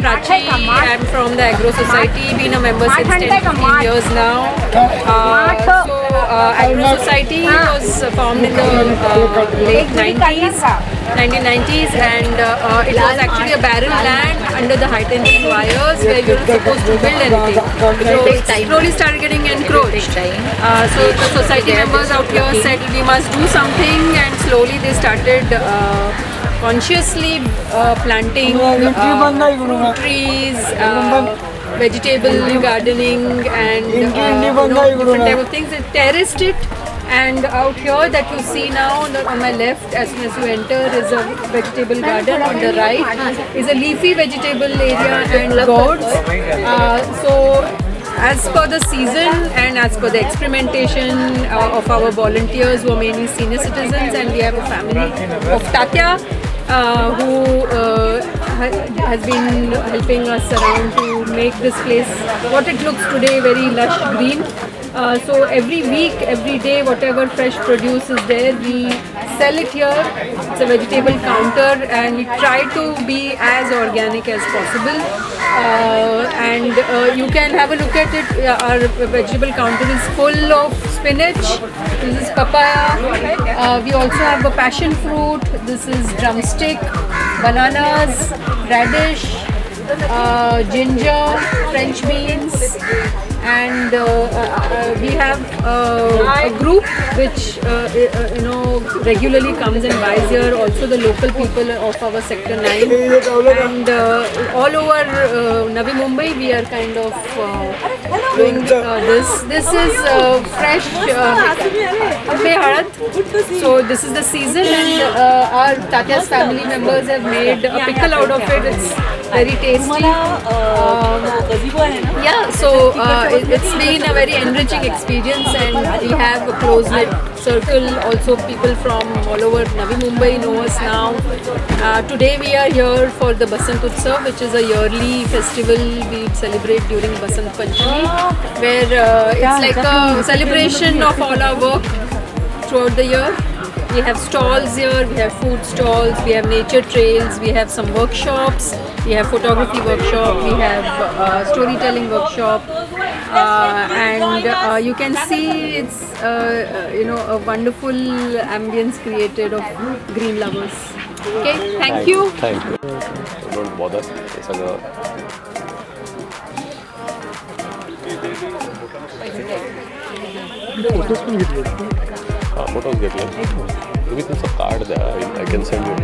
Prachi, I'm from the Agro Society, been a member since 10 years now. Agro Society was formed in the late 1990s, and it was actually a barren land under the high tension wires where you were supposed to build anything. So it slowly started getting encroached. So the society members out here said we must do something, and slowly they started consciously planting fruit trees, vegetable gardening, and different type of things. They terraced it, and out here that you see now on my left, as soon as you enter, is a vegetable garden. On the right is a leafy vegetable area and gourds. So as per the season and as per the experimentation of our volunteers, who are mainly senior citizens, and we have a family of Tatya who has been helping us around to make this place what it looks today, very lush green. So every week, every day, whatever fresh produce is there, we sell it here. It's a vegetable counter, and we try to be as organic as possible. And you can have a look at it. Our vegetable counter is full of spinach. This is papaya. We also have a passion fruit. This is drumstick, bananas, radish, ginger, French beans. And we have a group which regularly comes and buys here. Also the local people of our sector 9, and all over Navi Mumbai we are kind of doing this. This is fresh harad. So this is the season, and our Tatya's family members have made a pickle out of it. It's very tasty. Yeah, so it's been a very enriching experience, and we have a close-knit circle. Also, people from all over Navi Mumbai know us now. Today we are here for the Basant Utsav, which is a yearly festival we celebrate during Basant Panchami, where it's like a celebration of all our work throughout the year. We have stalls here, we have food stalls, we have nature trails, we have some workshops, we have photography workshop, we have storytelling workshop, and you can see it's a wonderful ambience created of green lovers. Okay, thank you. Thank you. Don't bother. It's a photos घेतले. तुम्ही तुमचं card द्या. I can send you.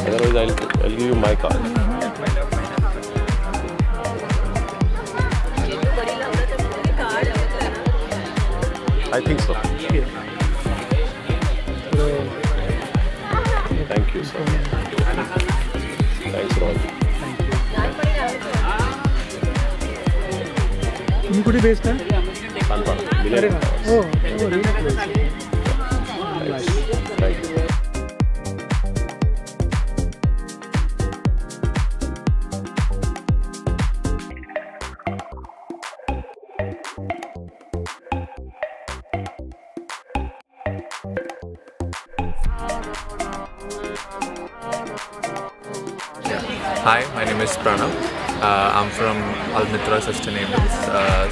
Otherwise, I'll give you my card. I think so. Thank you, sir. Thanks, Roy. तुम्ही कुठे based आहे? Oh, Hi, my name is Pranav. I'm from Almitra Sustainables.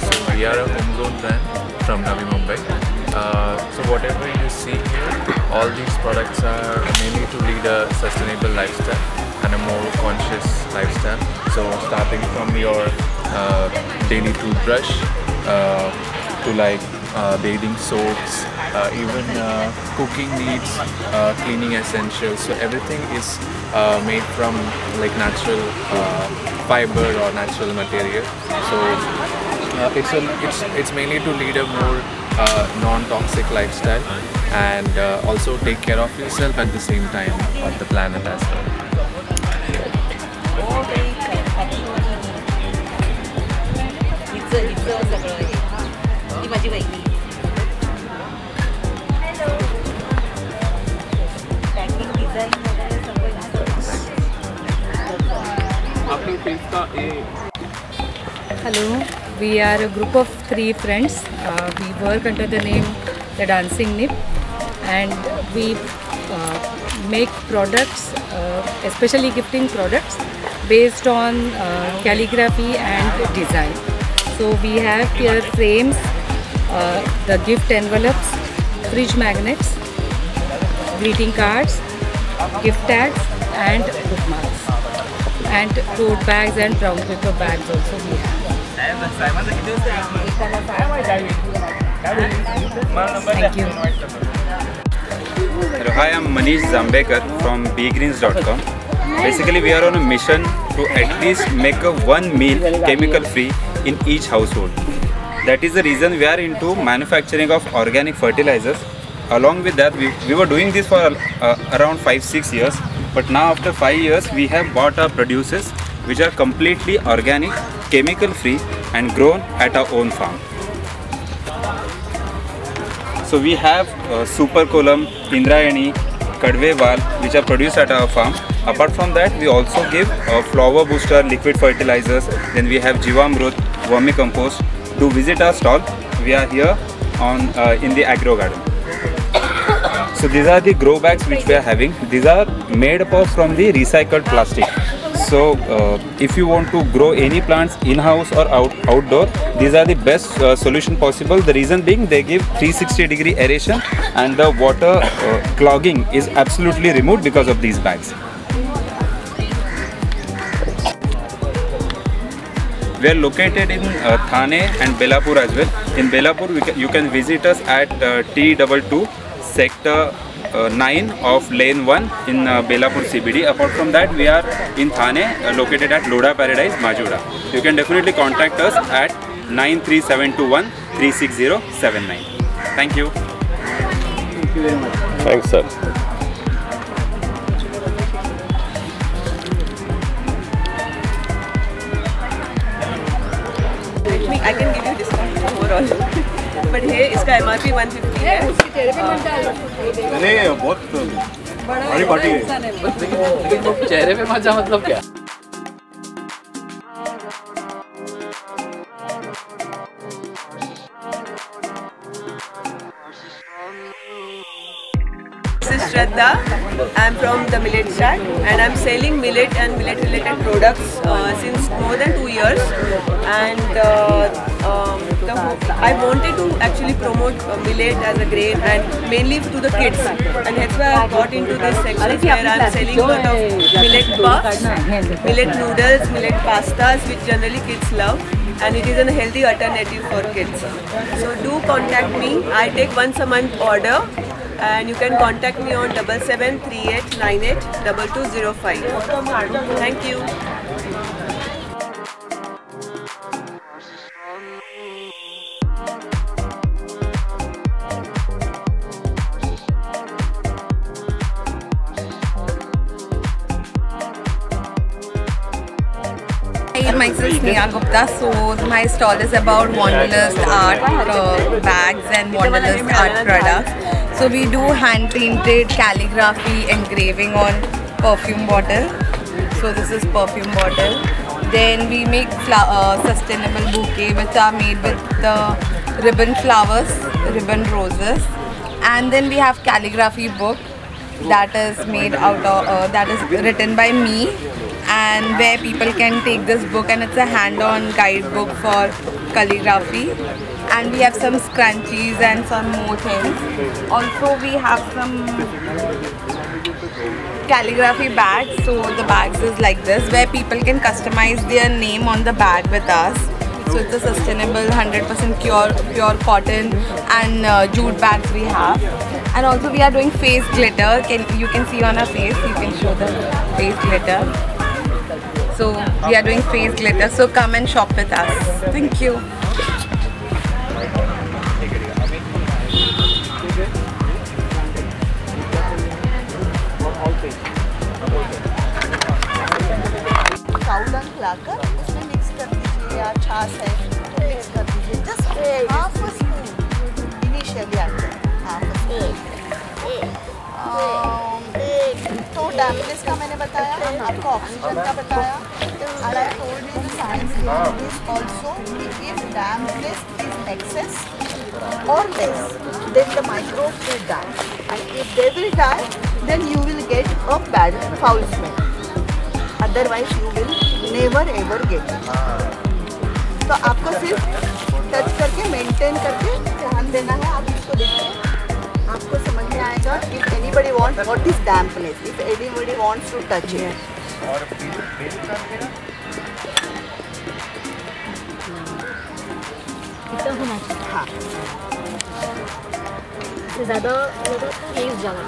So we are a homegrown brand from Navi Mumbai. So whatever you see here, all these products are mainly to lead a sustainable lifestyle and a more conscious lifestyle. So starting from your daily toothbrush to like bathing soaps, even cooking needs, cleaning essentials. So everything is made from like natural fiber or natural material. So it's mainly to lead a more non-toxic lifestyle and also take care of yourself at the same time of the planet as well. Hello, we are a group of 3 friends. We work under the name The Dancing Nip, and we make products, especially gifting products, based on calligraphy and design. So we have here frames, the gift envelopes, fridge magnets, greeting cards, gift tags and bookmarks, and tote bags and brown paper bags also we have. Thank you. Hello, hi, I'm Manish Zambekar from bgreens.com. Basically, we are on a mission to at least make one meal chemical free in each household. That is the reason we are into manufacturing of organic fertilizers. Along with that, we were doing this for around 5-6 years, but now after 5 years we have bought our produces which are completely organic, chemical free and grown at our own farm. So we have Super Kolam, Indrayani, Kadwewal which are produced at our farm. Apart from that, we also give flower booster liquid fertilizers. Then we have Jivamrut, vermicompost. Do visit our stall. We are here on in the agro garden. So these are the grow bags which we are having. These are made up of from the recycled plastic. So if you want to grow any plants in-house or outdoor, these are the best solution possible. The reason being, they give 360-degree aeration and the water clogging is absolutely removed because of these bags. We are located in Thane and Belapur as well. In Belapur, you can visit us at T22 Sector 9 of Lane 1 in Belapur CBD. Apart from that, we are in Thane, located at Loda Paradise, Majuda. You can definitely contact us at 93721 36079. Thank you. Thank you very much. Thanks, sir. I can give you discount overall, but here इसका MRP 150 है. नहीं बहुत बड़ी party है. लेकिन चेहरे पे मजा मतलब क्या? This is Shraddha. I'm from the Millet Chat and I'm selling millet and millet related products since more than 2 years, and I wanted to actually promote millet as a grain and mainly to the kids, and that's why I got into this section where I'm selling a lot of millet puffs, millet noodles, millet pastas which generally kids love, and it is a healthy alternative for kids. So do contact me. I take once a month order. And you can contact me on 7738982205. Thank you. Hi, myself is Neha Gupta. So my stall is about Wanderlust art bags and Wanderlust art products. So we do hand painted calligraphy engraving on perfume bottle. So this is perfume bottle. Then we make sustainable bouquet which are made with the ribbon flowers, ribbon roses. And then we have calligraphy book that is made out of that is written by me, and where people can take this book, and it's a hand-on guidebook for calligraphy. And we have some scrunchies and some more things. Also we have some calligraphy bags. So the bags is like this, where people can customize their name on the bag with us. So it's a sustainable 100% pure cotton and jute bags we have. And also we are doing face glitter. You can see on our face, you can show the face glitter. So we are doing face glitter. So come and shop with us. Thank you. काऊ डंक लाकर उसमें mix कर दीजिए, या छाछ है तो mix कर दीजिए. Just half a spoon initially half a spoon. तो डैम्पनेस का मैंने बताया, आपको ऑक्सीजन का बताया, is also if dampness is excess or less, then the microbes will die. And if they will die, then you will get a bad foul smell. Otherwise, you will never ever get it. तो आपको सिर्फ touch करके maintain करके ध्यान देना है. आप इसको देखिए, आपको समझ में आएगा. If anybody wants, what is dampness? If anybody wants to touch it. और हाँ. ज़्यादा तेज ज़्यादा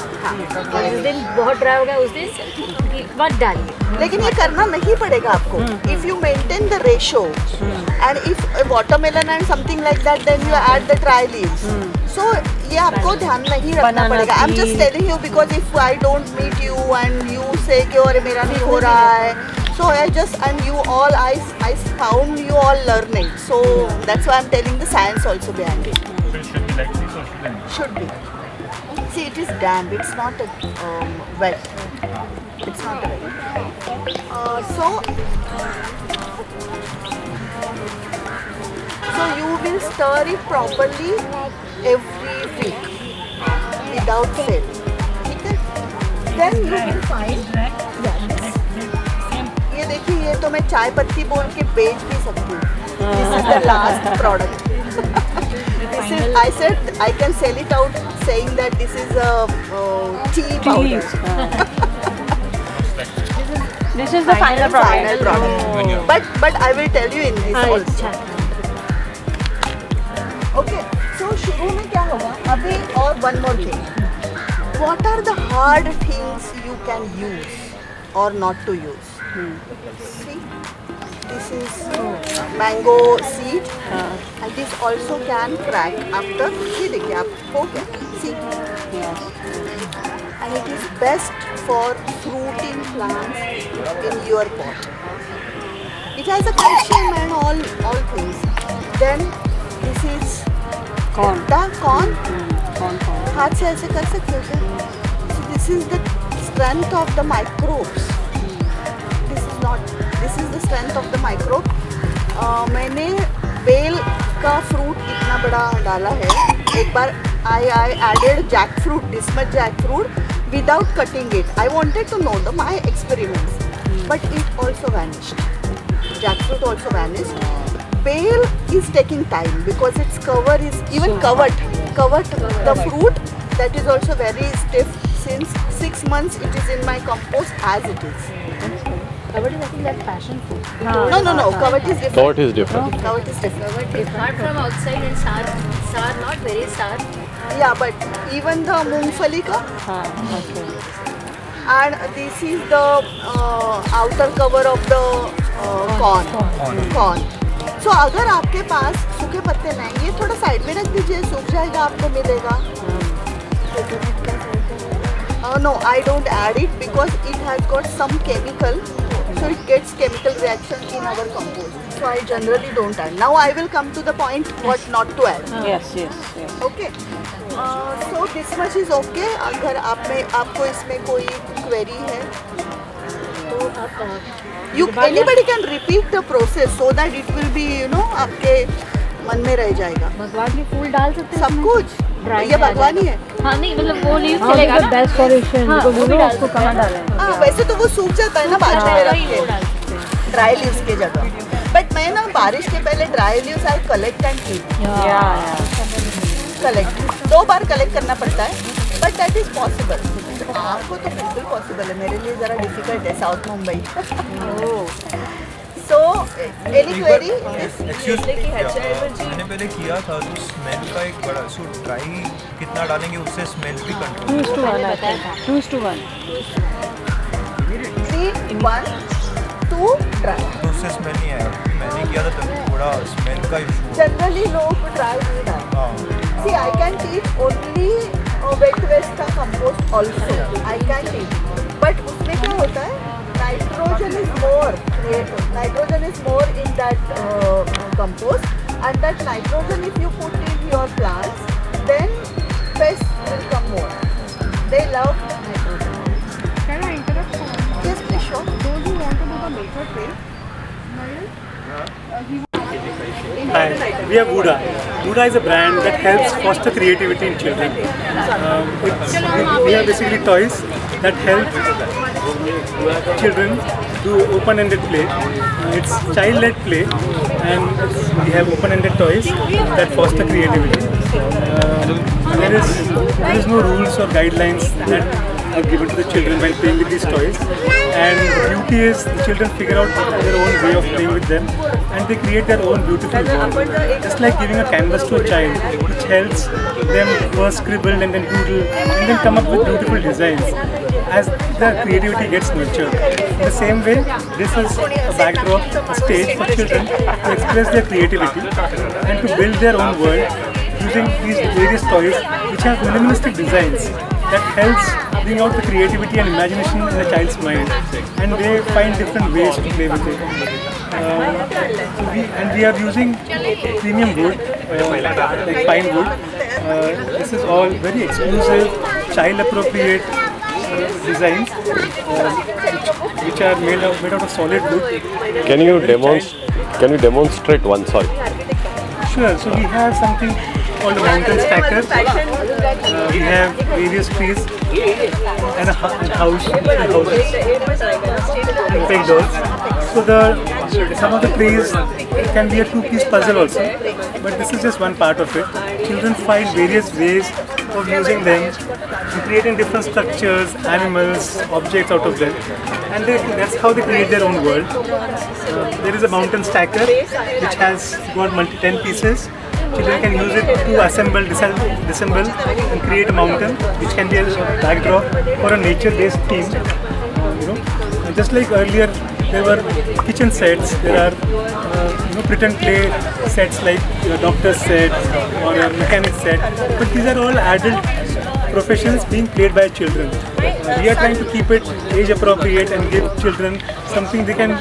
जिस दिन बहुत ड्राई हो गया उस दिन मत डालिए. लेकिन ये करना नहीं पड़ेगा आपको. If you maintain the ratio and if watermelon and something like that, then you add the dry leaves. So ये आपको ध्यान नहीं रखना पड़ेगा. I'm just telling you because if I don't meet you and you say कि और मेरा नहीं हो रहा है, so I just and you all I found you all learning. So that's why I'm telling the science also behind it. should be like this or should be. See, it is damp. It's not a wet. It's not a wet. So you will stir it properly every week without fail. Okay? Then you will find. ये देखिए, ये तो मैं चाय पत्ती बोल के बेच भी सकती हूँ. This is the last product. This is, I said I can sell it out saying that this is a tea powder. This is the final product. But I will tell you in this also. Okay. So शुरू में क्या होगा? अभी और one more thing. What are the hard things you can use or not to use? See, this is mango seed, and this also can crack after. ये देखिए आप हो गया. See, and it is best for fruiting plants in your pot. It has a calcium and all things. Then this is corn. हाथ से ऐसे कर सकते हो क्या? So this is the strength of the microbes. This is the strength of the microbe. मैंने bell का fruit इतना बड़ा डाला है. एक बार I added jackfruit, this much jackfruit without cutting it. I wanted to know my experiments, but it also vanished. Jackfruit also vanished. Bale is taking time because its cover is even covered. The fruit that is also very stiff. Since 6 months it is in my compost as it is. Covered is I think that's passion fruit. No. Covered is different. Covered is different. Covered is different. It's hard from outside and sour, not very sour. Yeah, but even the मूंगफली का. Okay. And this is the outer cover of the corn. So अगर आपके पास सूखे पत्ते नहीं, ये थोड़ा side में रख दीजिए, सूख जाएगा, आपको मिलेगा. No, I don't add it because it has got some chemical, so it gets chemical reaction in our compost. So I generally don't add. Now I will come to the point what not to add. Yes. Okay. So this much is okay. अगर आपको इसमें कोई query है, तो anybody can repeat the process so that it will be आपके मन में रह जाएगा. भगवान के फूल डाल सकते हैं. सब कुछ. ये भगवानी है. हाँ नहीं मतलब वो लीव चलेगा ना. बेस्ट फॉरेशन. वो भी डाल सकते हैं. हाँ वैसे तो वो सूख जाता है ना बाजू में रख के. ड्राई लीव्स की जगह. बट मैं ना बारिश के पहले dry leaves I collect and keep. Collect 2 bar collect करना पड़ता है. But that is possible. आपको तो बिल्कुल पॉसिबल है. मेरे लिए ज़रा डिफिकल्ट है south Mumbai. So, any query? मैंने पहले किया था तो स्मेल का एक बड़ा ड्राई कितना डालेंगे उससे स्मेल भी कंट्रोल. 2:1. 3:1 2 ड्राई. तो उससे स्मेल नहीं आया. मैंने किया था तभी थोड़ा स्मेल का इशू. जनरली लोग ड्राई नहीं डालते. See, I can teach only wet waste का compost also. I can teach. But उसमें क्या होता है? Nitrogen is more in that compost, and that nitrogen if you put in your plants, then pests will come more. They love nitrogen. Can I interrupt? Yes, please, sure. Those who want to do the method trail, Hi, we are Buddha. Buddha is a brand that helps foster creativity in children. We are basically toys that help children do open-ended play. It's child-led play, and we have open-ended toys that foster creativity. There is no rules or guidelines that are given to the children while playing with these toys, and the beauty is the children figure out their own way of playing with them, and they create their own beautiful world. Just like giving a canvas to a child, which helps them first scribble and then doodle and then come up with beautiful designs as their creativity gets nurtured. In the same way, this is a backdrop, a stage for children to express their creativity and to build their own world using these various toys which have minimalistic designs that helps bring out the creativity and imagination in the child's mind, and they find different ways to play with it. We are using premium wood, like pine wood. This is all very exclusive, child-appropriate designs, which are made out of solid wood. Can you demonstrate one? Sorry. Sure. So we have something called a mountain stacker. We have various trees and a house, and peg dolls. So some of the trees can be a two-piece puzzle also, but this is just one part of it. Children find various ways of using them and creating different structures, animals, objects out of them, and that's how they create their own world. There is a mountain stacker which has got 10 pieces. Children can use it to assemble, disassemble and create a mountain, which can be a backdrop for a nature-based theme. And just like earlier, there were kitchen sets. There are pretend play sets like doctor's set or a mechanic set. But these are all adult professions being played by children. We are trying to keep it age-appropriate and give children something they can,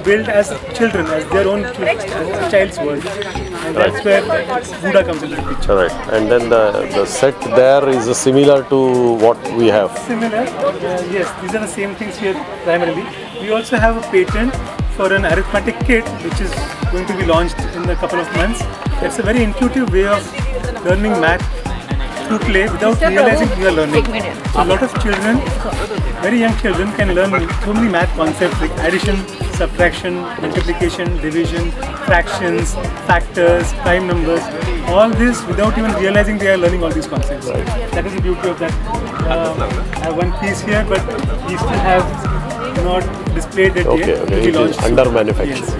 build as children, as their own child's world. And that's where Buddha comes into the picture. Right. And then the set there is similar to what we have. Similar, yes. These are the same things here primarily. We also have a patent for an arithmetic kit, which is going to be launched in a couple of months. It's a very intuitive way of learning math through play without realizing you are learning. So a lot of children, very young children, can learn so many math concepts like addition, subtraction, multiplication, division, fractions, factors, prime numbers, all this without even realizing they are learning all these concepts. That is the beauty of that. I have one piece here, but we still have not displayed it yet. Okay. It is under manufacture. Yes.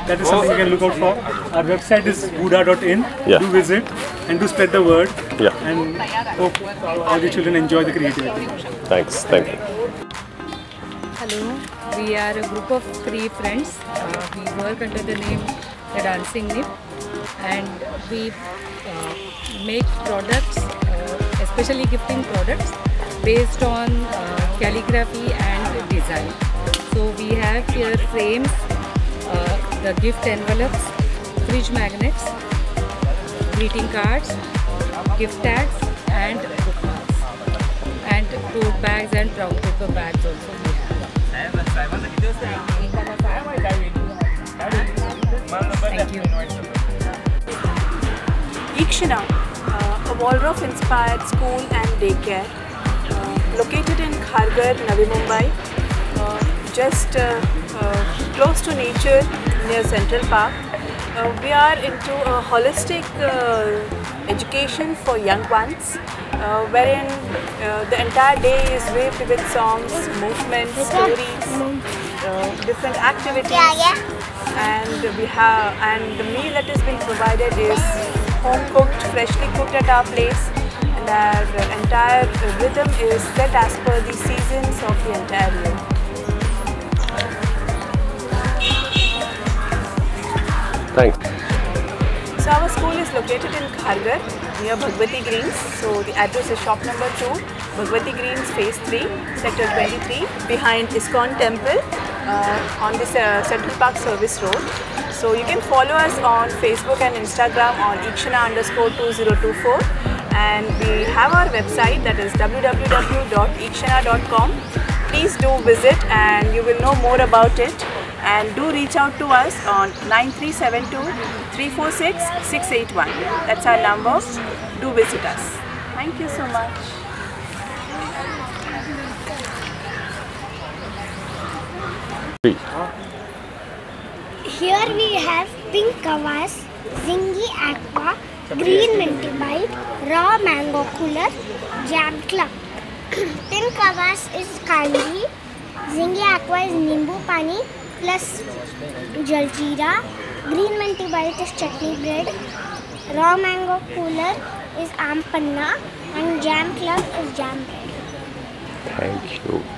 That is something you can look out for. Our website is buddha.in. Yeah. Do visit and do spread the word. Yeah. And hope all the children enjoy the creativity. Thanks. Thank you. Hello, we are a group of 3 friends. We work under the name The Dancing Nip, and we make products, especially gifting products, based on calligraphy and design. So we have here frames, the gift envelopes, fridge magnets, greeting cards, gift tags, and bookmarks, and tote bags and brown paper bags also. Thank you. Ikshana, a Waldorf-inspired school and daycare, located in Kharghar, Navi Mumbai, just close to nature near Central Park. We are into a holistic education for young ones, wherein the entire day is weaved with songs, movements, stories, different activities, and the meal that is being provided is home cooked, freshly cooked at our place, and our entire rhythm is set as per the seasons of the entire year. Thanks. So our school is located in Kharghar near Bhagwati Greens. So the address is shop number 2, Bhagwati Greens, phase 3, sector 23, behind ISKCON temple on the Central Park Service Road. So you can follow us on Facebook and Instagram on ikshana_2024, and we have our website, that is www.ikshana.com. Please do visit and you will know more about it. and do reach out to us on 9372 346 681. That's our number. Do visit us. Thank you so much. Here we have pink kvass, zingy aqua, green minty bite, raw mango cooler, jam club. Pink kvass is kanji, zingy aqua is nimbu pani plus jaljeera, green minty bite is chutney bread, raw mango cooler is aam panna, and jam club is jam bread. Thank you.